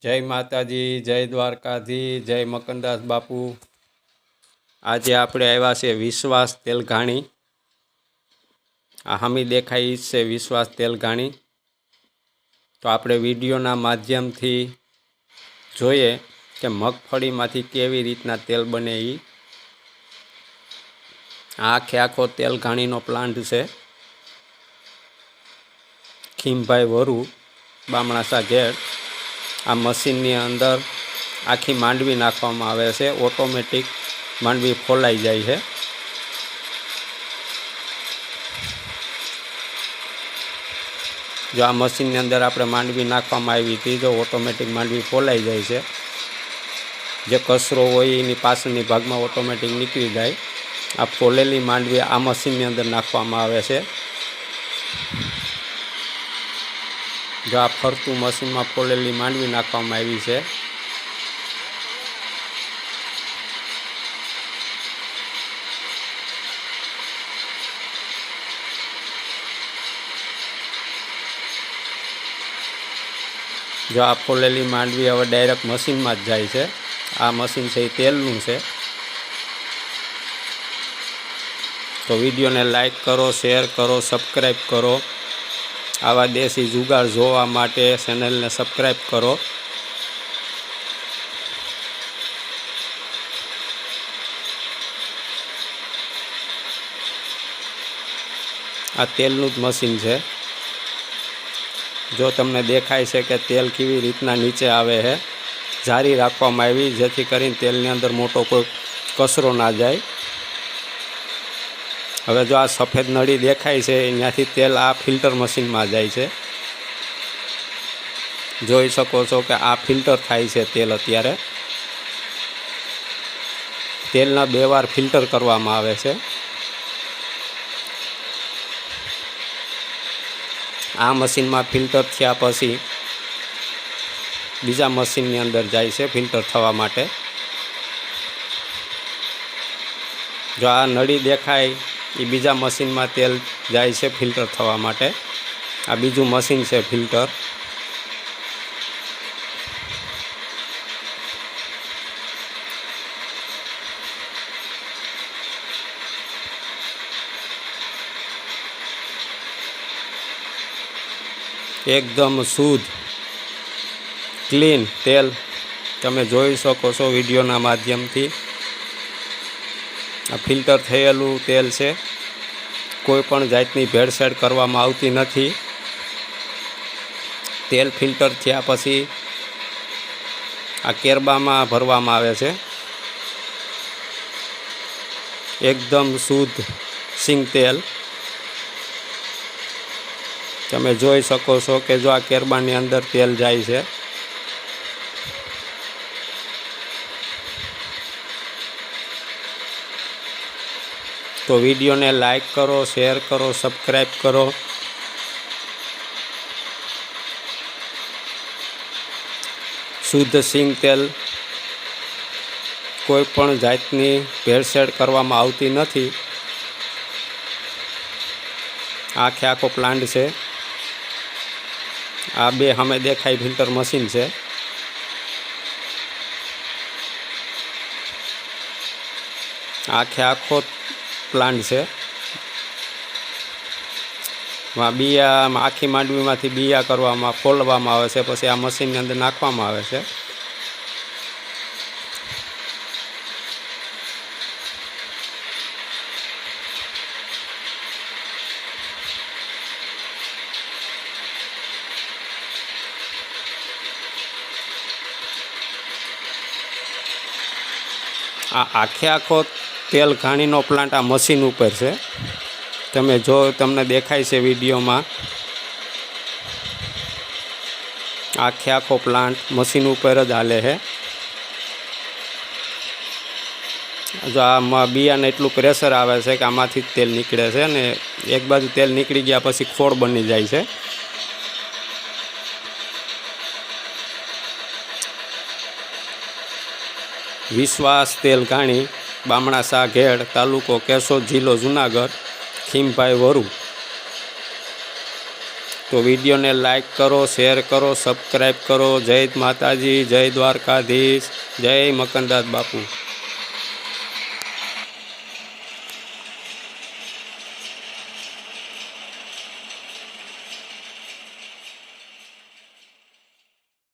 જય માતાજી, જય દ્વારકાધી, જય મકનદાસ બાપુ। આજે આપણે આવ્યા છે વિશ્વાસ તેલઘાણી। આ હમી દેખાઈ છે વિશ્વાસ તેલઘાણી। તો આપણે વિડીયોના માધ્યમથી જોઈએ કે મગફળીમાંથી કેવી રીતના તેલ બને। આખે આખો તેલઘાણીનો પ્લાન્ટ છે। ખીમભાઈ વરુ, બામણાસા ઘેડ। આ મશીનની અંદર આખી માંડવી નાખવામાં આવે છે। ઓટોમેટિક માંડવી ફોલાઈ જાય છે। જો આ મશીનની અંદર આપણે માંડવી નાખવામાં આવી હતી, જો ઓટોમેટિક માંડવી ફોલાઈ જાય છે। જે કચરો હોય એની પાછળની ભાગમાં ઓટોમેટિક નીકળી જાય। આ ફોલેલી માંડવી આ મશીનની અંદર નાખવામાં આવે છે। જો આ ફરતું મશીનમાં ફોલેલી માંડવી નાખવામાં આવી છે। જો આ ફોલેલી માંડવી હવે ડાયરેક્ટ મશીનમાં જ જાય છે। આ મશીન છે એ તેલનું છે। તો વિડીયોને લાઈક કરો, શેર કરો, સબસ્ક્રાઈબ કરો। આવા દેશી જુગાડ જોવા માટે ચેનલને સબસ્ક્રાઈબ કરો। આ તેલનું જ મશીન છે। જો તમને દેખાય છે કે તેલ કેવી રીતના નીચે આવે છે, જારી રાખવામાં આવી જેથી કરીને તેલની અંદર મોટો કોઈ કચરો ના જાય। હવે જો આ સફેદ નળી દેખાય છે ત્યાંથી તેલ આ ફિલ્ટર મશીનમાં જાય છે। જોઈ શકો છો કે આ ફિલ્ટર થાય છે તેલ। અત્યારે તેલના 2 વાર ફિલ્ટર કરવામાં આવે છે। આ મશીનમાં ફિલ્ટર થયા પછી બીજા મશીનની અંદર જાય છે ફિલ્ટર થવા માટે। જો આ નળી દેખાય એ બીજા મશીનમાં તેલ જાય છે ફિલ્ટર થવા માટે। આ બીજું મશીન છે ફિલ્ટર। એકદમ શુદ્ધ ક્લીન તેલ તમે જોઈ શકો છો વિડીયોના માધ્યમથી। આ ફિલ્ટર થયેલું તેલ છે। કોઈ પણ જાતની ભેળસેળ કરવામાં આવતી નથી। તેલ ફિલ્ટર થયા પછી આ કેરબામાં ભરવામાં આવે છે। એકદમ શુદ્ધ સિંગ તેલ તમે જોઈ શકો છો કે જો આ કેરબાની અંદર તેલ જાય છે। તો વિડીયોને લાઈક કરો, શેર કરો, સબસ્ક્રાઈબ કરો। શુદ્ધ સિંગ તેલ કોઈ પણ જાતની ભેળસેળ કરવામાં આવતી નથી। આખે આખો પ્લાન્ટ છે। આ 2 સામે દેખાય ફિલ્ટર મશીન છે। આખે આખો પ્લાન્ટ છે। બિયા આખી માંડવીમાંથી બિયા કરવામાં ફોલવામાં આવે છે, પછી આ મશીનની અંદર નાખવામાં આવે છે। આ આખે આખો તેલઘાણીનો પ્લાન્ટ આ મશીન ઉપર છે। તમે જો તમને દેખાય છે વિડીયોમાં આખે આખો પ્લાન્ટ મશીન ઉપર જ હાલે છે। જો આમાં બિયાને એટલું પ્રેશર આવે છે કે આમાંથી જ તેલ નીકળે છે ને એક બાજુ તેલ નીકળી ગયા પછી ખોળ બની જાય છે। વિશ્વાસ તેલઘાણી, બામણાસા ઘેડ, તાલુકો કેશોદ, જિલ્લો જુનાગઢ। ખીમભાઈ વરુ। તો વિડીયોને લાઈક કરો, શેર કરો, સબસ્ક્રાઈબ કરો. જય માતાજી, જય દ્વારકાધીશ, જય મકનદાસ બાપુ.